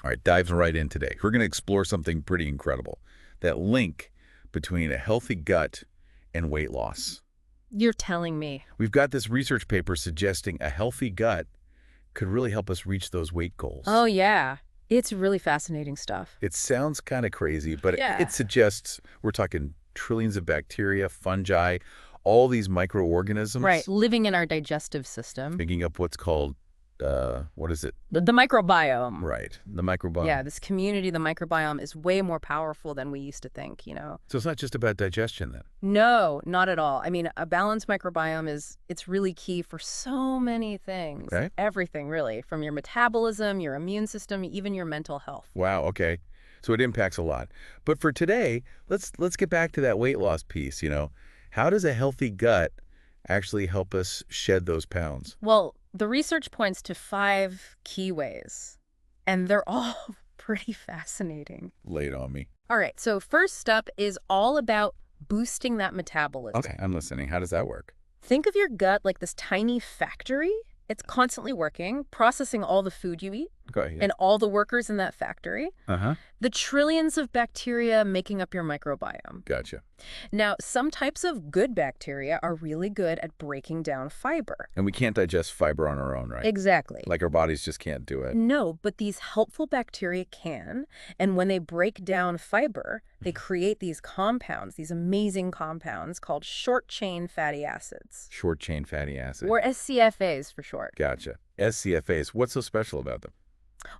All right, diving right in today. We're going to explore something pretty incredible, that link between a healthy gut and weight loss. You're telling me. We've got this research paper suggesting a healthy gut could really help us reach those weight goals. Oh, yeah. It's really fascinating stuff. It sounds kind of crazy, but Yeah. it suggests we're talking trillions of bacteria, fungi, all these microorganisms. Right. Living in our digestive system. Picking up what's called, what is it? The microbiome. Right, the microbiome. Yeah, this community, the microbiome, is way more powerful than we used to think, you know? So it's not just about digestion then? No, not at all. I mean, a balanced microbiome it's really key for so many things. Okay. Everything, really, from your metabolism, your immune system, even your mental health. Wow, okay. So it impacts a lot. But for today, let's get back to that weight loss piece, you know. How does a healthy gut actually help us shed those pounds? Well, the research points to 5 key ways, and they're all pretty fascinating. Lay it on me. All right, so first up is all about boosting that metabolism. Okay, I'm listening. How does that work? Think of your gut like this tiny factory. It's constantly working, processing all the food you eat Go ahead. and all the workers in that factory. Uh-huh. The trillions of bacteria making up your microbiome. Gotcha. Now, some types of good bacteria are really good at breaking down fiber. And we can't digest fiber on our own, right? Exactly. Like our bodies just can't do it. No, but these helpful bacteria can, and when they break down fiber, they create these compounds, these amazing compounds called short-chain fatty acids. Short-chain fatty acid. Or SCFAs for short. Gotcha. SCFAs. What's so special about them?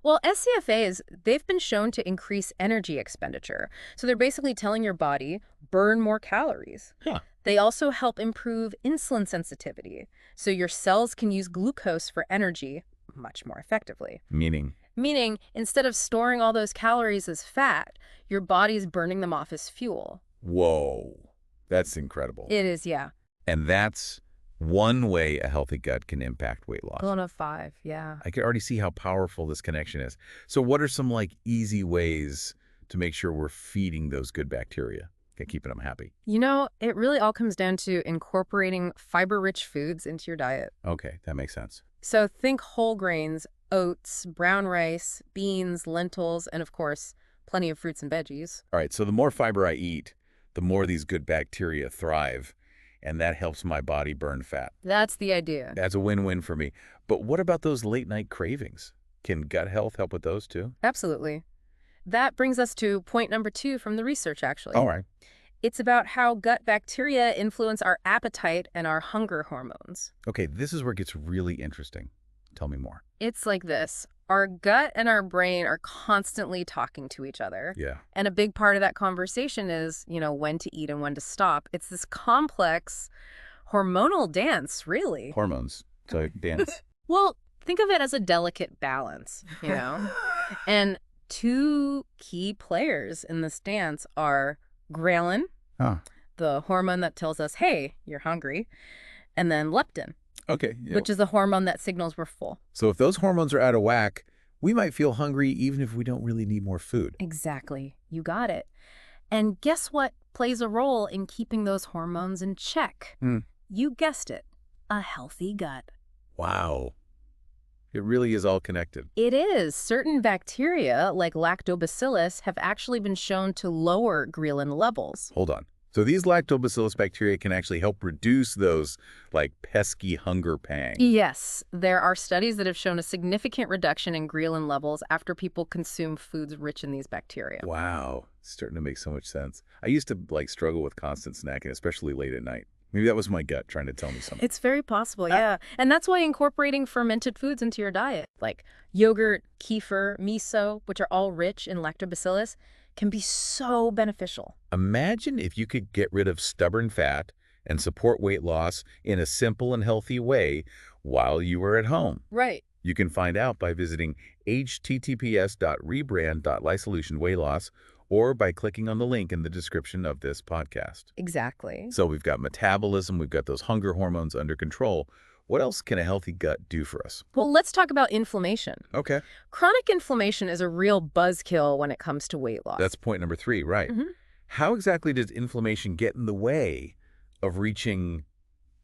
Well, SCFAs, they've been shown to increase energy expenditure. So they're basically telling your body, burn more calories. Huh. They also help improve insulin sensitivity, so your cells can use glucose for energy much more effectively. Meaning? Meaning, instead of storing all those calories as fat, your body's burning them off as fuel. Whoa. That's incredible. It is, yeah. And that's one way a healthy gut can impact weight loss. 1 of 5, yeah. I can already see how powerful this connection is. So what are some easy ways to make sure we're feeding those good bacteria and keeping them happy? You know, it really all comes down to incorporating fiber-rich foods into your diet. Okay, that makes sense. So think whole grains, oats, brown rice, beans, lentils, and of course, plenty of fruits and veggies. All right, so the more fiber I eat, the more these good bacteria thrive, and that helps my body burn fat. That's the idea. That's a win-win for me. But what about those late-night cravings? Can gut health help with those too? Absolutely. That brings us to point number 2 from the research, actually. All right. It's about how gut bacteria influence our appetite and our hunger hormones. Okay, this is where it gets really interesting. Tell me more. It's like this. Our gut and our brain are constantly talking to each other. Yeah. And a big part of that conversation is, you know, when to eat and when to stop. It's this complex hormonal dance, really. Hormones. So dance. Well, think of it as a delicate balance, you know? And 2 key players in this dance are ghrelin, the hormone that tells us, hey, you're hungry, and then leptin, Okay. Yeah. which is the hormone that signals we're full. So if those hormones are out of whack, we might feel hungry even if we don't really need more food. Exactly. You got it. And guess what plays a role in keeping those hormones in check? You guessed it, a healthy gut. Wow. It really is all connected. It is. Certain bacteria, like lactobacillus, have actually been shown to lower ghrelin levels. Hold on. So these lactobacillus bacteria can actually help reduce those, pesky hunger pangs. Yes, there are studies that have shown a significant reduction in ghrelin levels after people consume foods rich in these bacteria. Wow. It's starting to make so much sense. I used to, struggle with constant snacking, especially late at night. Maybe that was my gut trying to tell me something. It's very possible, yeah. And that's why incorporating fermented foods into your diet, like yogurt, kefir, miso, which are all rich in lactobacillus, can be so beneficial. Imagine if you could get rid of stubborn fat and support weight loss in a simple and healthy way while you were at home. Right. You can find out by visiting https://rebrand.lysolutionweightloss or by clicking on the link in the description of this podcast. Exactly. So we've got metabolism, we've got those hunger hormones under control. What else can a healthy gut do for us? Well, let's talk about inflammation. Okay. Chronic inflammation is a real buzzkill when it comes to weight loss. That's point number 3, right. How exactly does inflammation get in the way of reaching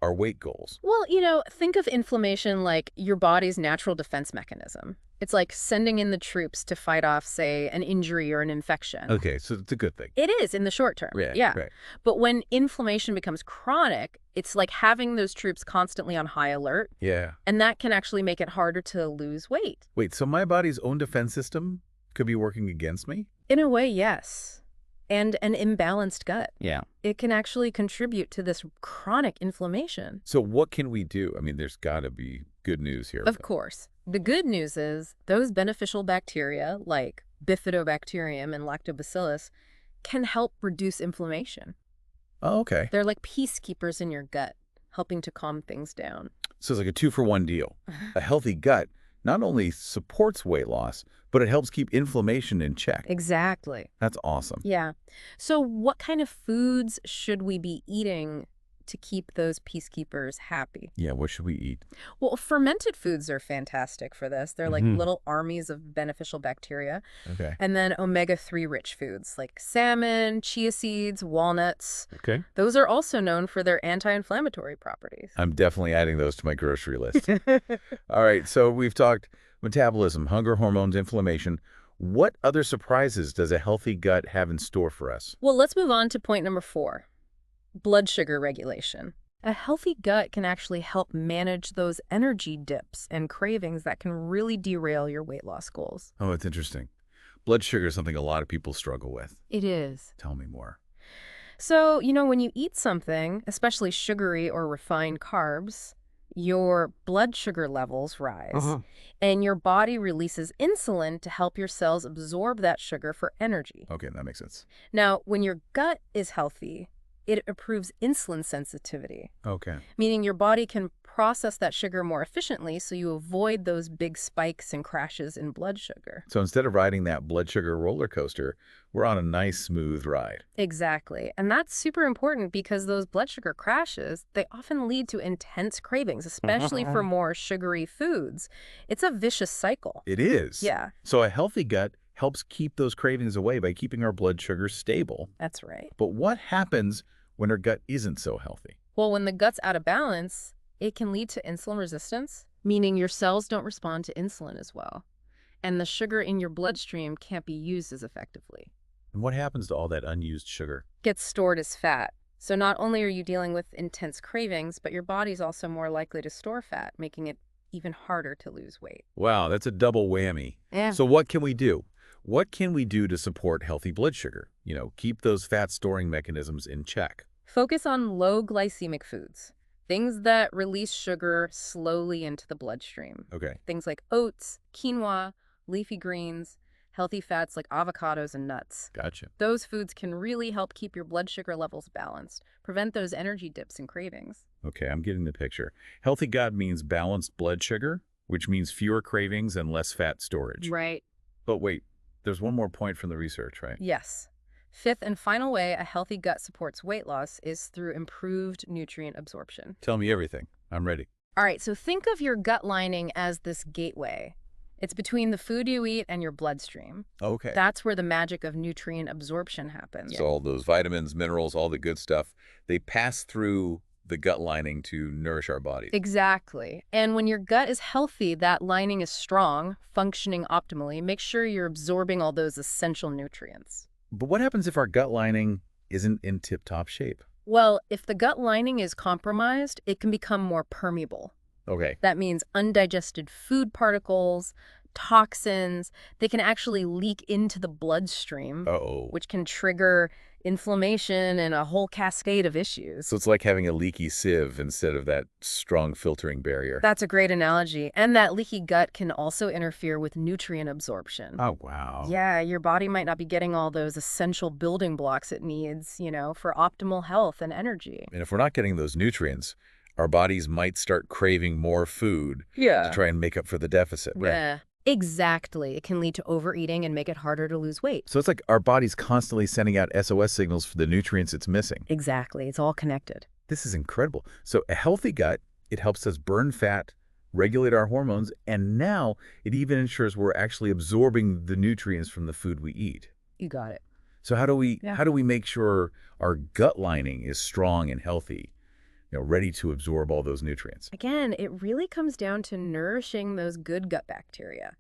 our weight goals? Well, think of inflammation like your body's natural defense mechanism. It's like sending in the troops to fight off, say, an injury or an infection. Okay, so it's a good thing. It is in the short term. Yeah, Yeah. right. But when inflammation becomes chronic, it's like having those troops constantly on high alert. Yeah. And that can actually make it harder to lose weight. Wait, so my body's own defense system could be working against me? In a way, yes. And an imbalanced gut. Yeah. It can actually contribute to this chronic inflammation. So what can we do? I mean, there's got to be good news here. Of course. The good news is those beneficial bacteria, like bifidobacterium and lactobacillus, can help reduce inflammation. Oh, okay. They're like peacekeepers in your gut, helping to calm things down. So it's like a 2-for-1 deal. A healthy gut not only supports weight loss, but it helps keep inflammation in check. Exactly. That's awesome. Yeah. So what kind of foods should we be eating to keep those peacekeepers happy? Yeah, what should we eat? Well, fermented foods are fantastic for this. They're like little armies of beneficial bacteria. Okay. And then omega-3 rich foods like salmon, chia seeds, walnuts. Okay. Those are also known for their anti-inflammatory properties. I'm definitely adding those to my grocery list. All right, so we've talked metabolism, hunger hormones, inflammation. What other surprises does a healthy gut have in store for us? Well, let's move on to point number 4. Blood sugar regulation. A healthy gut can actually help manage those energy dips and cravings that can really derail your weight loss goals. Oh, it's interesting. Blood sugar is something a lot of people struggle with. It is. Tell me more. So, when you eat something, especially sugary or refined carbs, your blood sugar levels rise, and your body releases insulin to help your cells absorb that sugar for energy. Okay, that makes sense. Now, when your gut is healthy, it improves insulin sensitivity, Okay. meaning your body can process that sugar more efficiently so you avoid those big spikes and crashes in blood sugar. So instead of riding that blood sugar roller coaster, we're on a nice, smooth ride. Exactly. And that's super important because those blood sugar crashes, they often lead to intense cravings, especially for more sugary foods. It's a vicious cycle. It is. Yeah. So a healthy gut helps keep those cravings away by keeping our blood sugar stable. That's right. But what happens when our gut isn't so healthy? Well, when the gut's out of balance, it can lead to insulin resistance, meaning your cells don't respond to insulin as well. And the sugar in your bloodstream can't be used as effectively. And what happens to all that unused sugar? Gets stored as fat. So not only are you dealing with intense cravings, but your body's also more likely to store fat, making it even harder to lose weight. Wow, that's a double whammy. Yeah. So what can we do? What can we do to support healthy blood sugar? Keep those fat storing mechanisms in check. Focus on low glycemic foods, things that release sugar slowly into the bloodstream. Okay. Things like oats, quinoa, leafy greens, healthy fats like avocados and nuts. Gotcha. Those foods can really help keep your blood sugar levels balanced, prevent those energy dips and cravings. Okay, I'm getting the picture. Healthy gut means balanced blood sugar, which means fewer cravings and less fat storage. Right. But wait, there's one more point from the research, right? Yes. Fifth and final way a healthy gut supports weight loss is through improved nutrient absorption. Tell me everything. I'm ready. All right, so think of your gut lining as this gateway. It's between the food you eat and your bloodstream. Okay. That's where the magic of nutrient absorption happens. So all those vitamins, minerals, all the good stuff, they pass through the gut lining to nourish our bodies. Exactly. And when your gut is healthy, that lining is strong, functioning optimally. Make sure you're absorbing all those essential nutrients. But what happens if our gut lining isn't in tip-top shape? Well, if the gut lining is compromised, it can become more permeable. Okay. That means undigested food particles, toxins, they can actually leak into the bloodstream, which can trigger inflammation and a whole cascade of issues. So it's like having a leaky sieve instead of that strong filtering barrier. That's a great analogy. And that leaky gut can also interfere with nutrient absorption. Oh, wow. Yeah, your body might not be getting all those essential building blocks it needs, for optimal health and energy. And if we're not getting those nutrients, our bodies might start craving more food to try and make up for the deficit. Right? Yeah. Exactly. It can lead to overeating and make it harder to lose weight. So it's like our body's constantly sending out SOS signals for the nutrients it's missing. Exactly. It's all connected. This is incredible. So a healthy gut, it helps us burn fat, regulate our hormones, and now it even ensures we're actually absorbing the nutrients from the food we eat. You got it. So how do we make sure our gut lining is strong and healthy ready to absorb all those nutrients. Again, it really comes down to nourishing those good gut bacteria.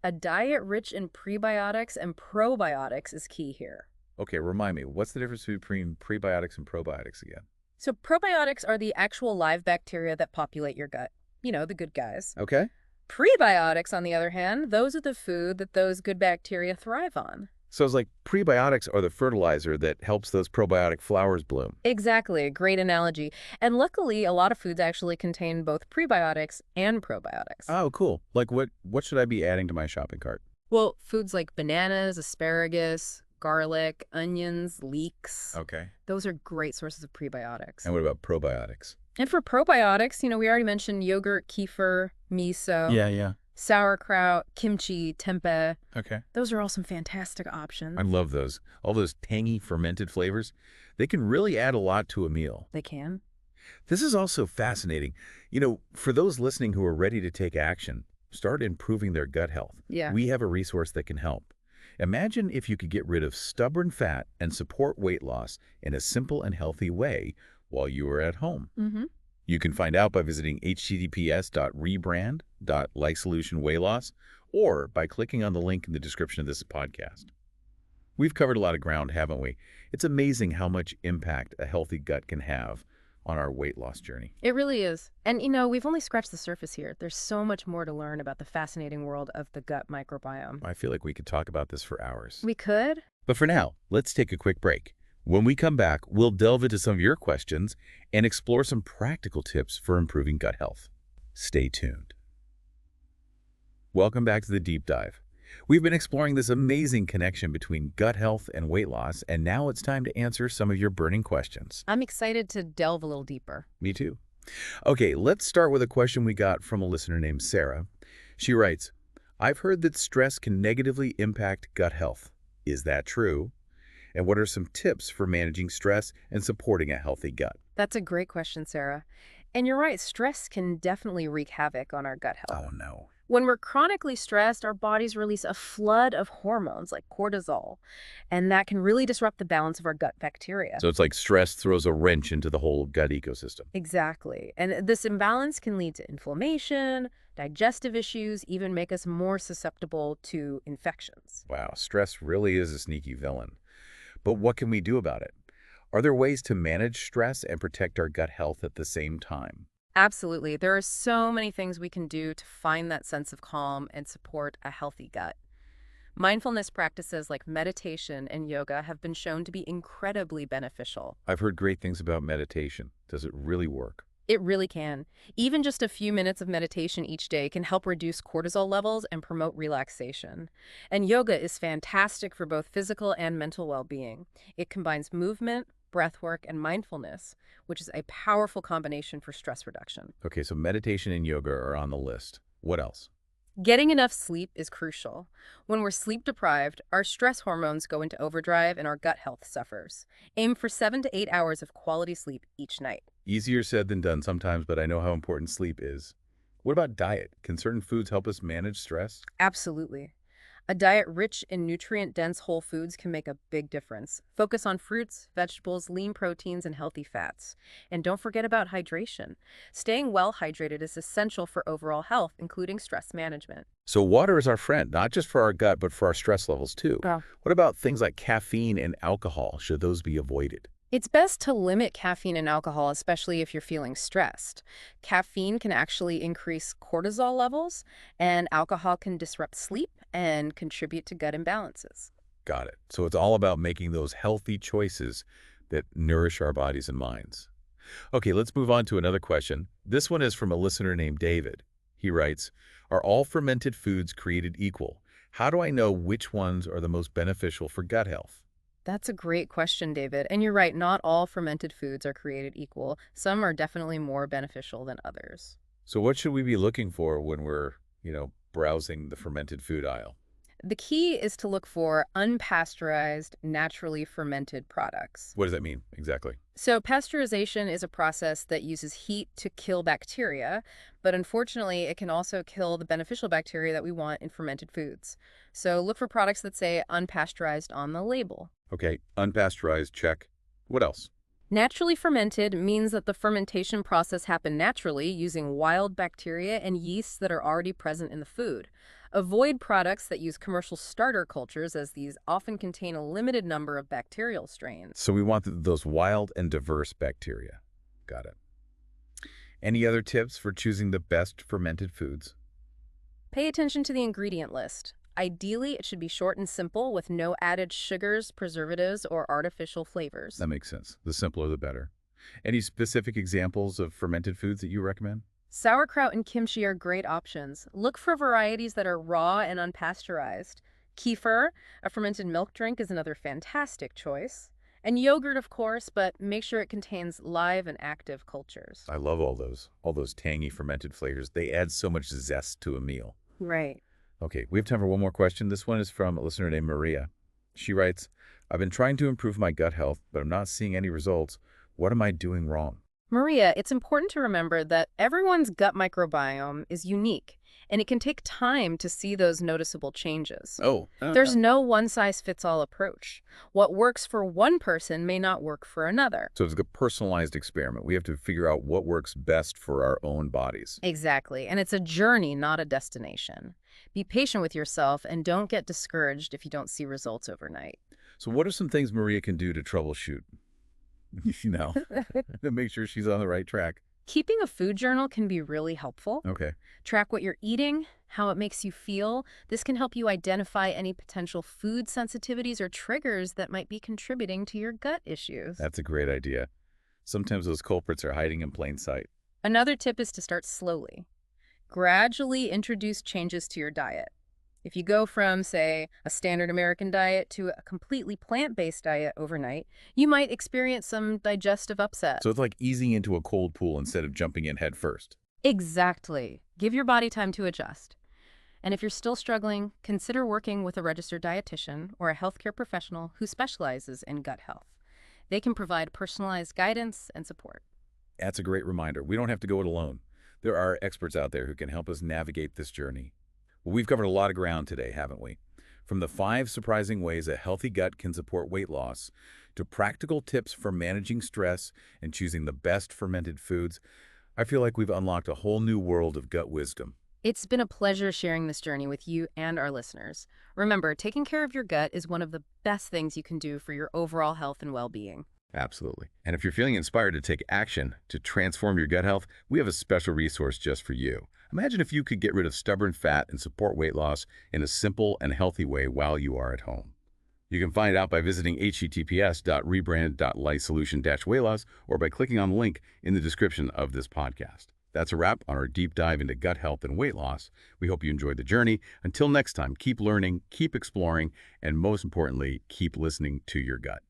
A diet rich in prebiotics and probiotics is key here. Okay, remind me, what's the difference between prebiotics and probiotics again? So probiotics are the actual live bacteria that populate your gut. The good guys. Okay. Prebiotics, on the other hand, those are the food that those good bacteria thrive on. So it's like prebiotics are the fertilizer that helps those probiotic flowers bloom. Exactly, great analogy. And luckily, a lot of foods actually contain both prebiotics and probiotics. Oh, cool. Like what should I be adding to my shopping cart? Well, foods like bananas, asparagus, garlic, onions, leeks. Okay. Those are great sources of prebiotics. And what about probiotics? And for probiotics, we already mentioned yogurt, kefir, miso. Yeah. Sauerkraut, kimchi, tempeh. Okay. Those are all some fantastic options. I love those. All those tangy fermented flavors. They can really add a lot to a meal. They can. This is also fascinating. For those listening who are ready to take action, start improving their gut health. Yeah. We have a resource that can help. Imagine if you could get rid of stubborn fat and support weight loss in a simple and healthy way while you are at home. Mm-hmm. You can find out by visiting https://rebrand.likesolutionweightloss or by clicking on the link in the description of this podcast. We've covered a lot of ground, haven't we? It's amazing how much impact a healthy gut can have on our weight loss journey. It really is. And, we've only scratched the surface here. There's so much more to learn about the fascinating world of the gut microbiome. I feel like we could talk about this for hours. We could. But for now, let's take a quick break. When we come back, we'll delve into some of your questions and explore some practical tips for improving gut health. Stay tuned. Welcome back to the Deep Dive. We've been exploring this amazing connection between gut health and weight loss, and now it's time to answer some of your burning questions. I'm excited to delve a little deeper. Me too. Okay, let's start with a question we got from a listener named Sarah. She writes, I've heard that stress can negatively impact gut health. Is that true? And what are some tips for managing stress and supporting a healthy gut? That's a great question, Sarah. And you're right, stress can definitely wreak havoc on our gut health. Oh, no. When we're chronically stressed, our bodies release a flood of hormones like cortisol, and that can really disrupt the balance of our gut bacteria. So it's like stress throws a wrench into the whole gut ecosystem. Exactly. And this imbalance can lead to inflammation, digestive issues, even make us more susceptible to infections. Wow, stress really is a sneaky villain. But what can we do about it? Are there ways to manage stress and protect our gut health at the same time? Absolutely. There are so many things we can do to find that sense of calm and support a healthy gut. Mindfulness practices like meditation and yoga have been shown to be incredibly beneficial. I've heard great things about meditation. Does it really work? It really can. Even just a few minutes of meditation each day can help reduce cortisol levels and promote relaxation. And yoga is fantastic for both physical and mental well-being. It combines movement, breathwork, and mindfulness, which is a powerful combination for stress reduction. Okay, so meditation and yoga are on the list. What else? Getting enough sleep is crucial. When we're sleep deprived, our stress hormones go into overdrive and our gut health suffers. Aim for 7 to 8 hours of quality sleep each night. Easier said than done sometimes, but I know how important sleep is. What about diet? Can certain foods help us manage stress? Absolutely. A diet rich in nutrient-dense whole foods can make a big difference. Focus on fruits, vegetables, lean proteins, and healthy fats. And don't forget about hydration. Staying well hydrated is essential for overall health, including stress management. So water is our friend, not just for our gut, but for our stress levels too. Yeah. What about things like caffeine and alcohol? Should those be avoided? It's best to limit caffeine and alcohol, especially if you're feeling stressed. Caffeine can actually increase cortisol levels, and alcohol can disrupt sleep and contribute to gut imbalances. Got it. So it's all about making those healthy choices that nourish our bodies and minds. Okay, let's move on to another question. This one is from a listener named David. He writes, are all fermented foods created equal? How do I know which ones are the most beneficial for gut health? That's a great question, David. And you're right, not all fermented foods are created equal. Some are definitely more beneficial than others. So what should we be looking for when we're, browsing the fermented food aisle? The key is to look for unpasteurized, naturally fermented products. What does that mean exactly? So pasteurization is a process that uses heat to kill bacteria, but unfortunately it can also kill the beneficial bacteria that we want in fermented foods. So look for products that say unpasteurized on the label. Okay, unpasteurized, check. What else? Naturally fermented means that the fermentation process happened naturally using wild bacteria and yeasts that are already present in the food. Avoid products that use commercial starter cultures, as these often contain a limited number of bacterial strains. So we want those wild and diverse bacteria. Got it. Any other tips for choosing the best fermented foods? Pay attention to the ingredient list. Ideally, it should be short and simple with no added sugars, preservatives, or artificial flavors. That makes sense. The simpler, the better. Any specific examples of fermented foods that you recommend? Sauerkraut and kimchi are great options. Look for varieties that are raw and unpasteurized. Kefir, a fermented milk drink, is another fantastic choice. And yogurt, of course, but make sure it contains live and active cultures. I love all those tangy fermented flavors. They add so much zest to a meal. Right. Okay, we have time for one more question. This one is from a listener named Maria. She writes, I've been trying to improve my gut health, but I'm not seeing any results. What am I doing wrong? Maria, it's important to remember that everyone's gut microbiome is unique, and it can take time to see those noticeable changes. There's no one-size-fits-all approach. What works for one person may not work for another. So it's a personalized experiment. We have to figure out what works best for our own bodies. Exactly, and it's a journey, not a destination. Be patient with yourself and don't get discouraged if you don't see results overnight. So what are some things Maria can do to troubleshoot? To make sure she's on the right track. Keeping a food journal can be really helpful. Okay. Track what you're eating, how it makes you feel. This can help you identify any potential food sensitivities or triggers that might be contributing to your gut issues. That's a great idea. Sometimes those culprits are hiding in plain sight. Another tip is to start slowly. Gradually introduce changes to your diet. If you go from, say, a standard American diet to a completely plant-based diet overnight, you might experience some digestive upset. So it's like easing into a cold pool instead of jumping in head first. Exactly. Give your body time to adjust. And if you're still struggling, consider working with a registered dietitian or a healthcare professional who specializes in gut health. They can provide personalized guidance and support. That's a great reminder. We don't have to go it alone. There are experts out there who can help us navigate this journey. Well, we've covered a lot of ground today, haven't we? From the 5 surprising ways a healthy gut can support weight loss, to practical tips for managing stress and choosing the best fermented foods, I feel like we've unlocked a whole new world of gut wisdom. It's been a pleasure sharing this journey with you and our listeners. Remember, taking care of your gut is one of the best things you can do for your overall health and well-being. Absolutely. And if you're feeling inspired to take action to transform your gut health, we have a special resource just for you. Imagine if you could get rid of stubborn fat and support weight loss in a simple and healthy way while you are at home. You can find out by visiting https://rebrand.lifesolution-weightloss or by clicking on the link in the description of this podcast. That's a wrap on our deep dive into gut health and weight loss. We hope you enjoyed the journey. Until next time, keep learning, keep exploring, and most importantly, keep listening to your gut.